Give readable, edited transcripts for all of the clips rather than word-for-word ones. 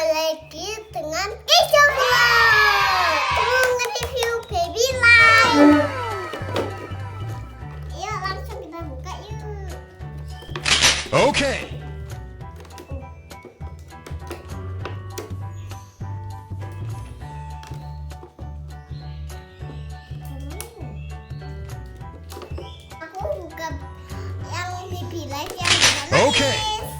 lagi dengan Keissya mau nge-review baby light. Yuk langsung kita buka yuk. Oke. Aku buka yang baby light yang bisa Oke. nangis.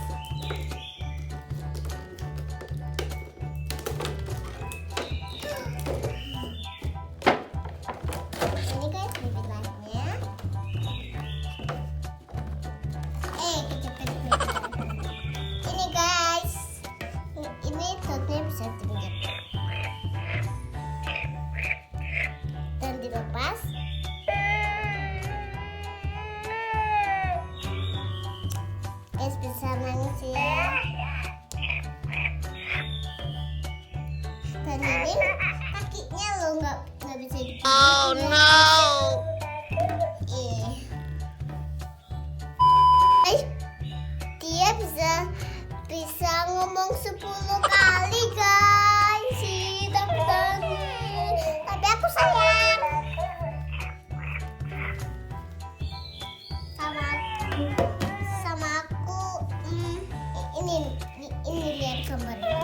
Ini guys baby lightnya. Kecepet baby light. Ini guys, ini dotnya bisa diinjak dan dilepas. Guys bisa nangis ya. Dan ini kakinya lo nggak bisa dipegang. Oh no. Dia bisa ngomong 10 kali guys. Tapi aku sayang sama aku. Ini lihat gambarnya.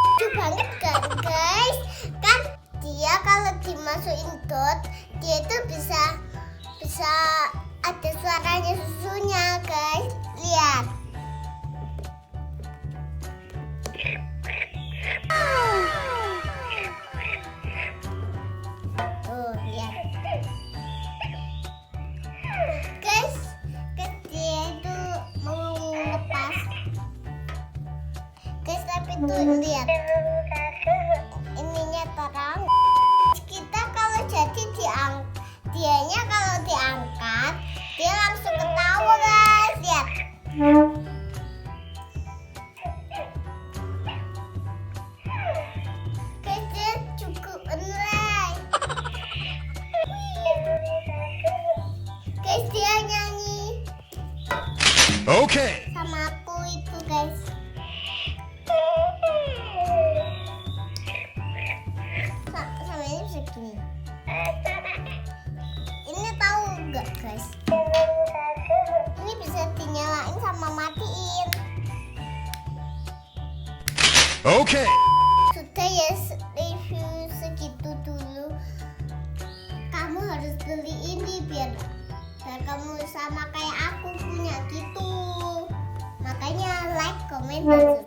Lucu banget kan guys. Kan dia kalau dimasukin dot, dia itu bisa ada suaranya susunya guys. Lihat. Tuh lihat. Guys, dia itu mau lepas. Guys, tapi tuh lihat. Ininya terang. Kita kalau jadi dianya kalau diangkat, dia langsung ketawa guys. Lihat. Guys, dia cukup enlay. Guys, dia nyanyi Oke. sama aku itu guys. Sama ini bisa gini. Ini tahu nggak guys? Ini bisa dinyalain sama matiin. Oke. Sudah ya, review segitu dulu. Kamu harus beli ini biar kamu sama kayak aku punya gitu. Makanya like, comment, dan subscribe.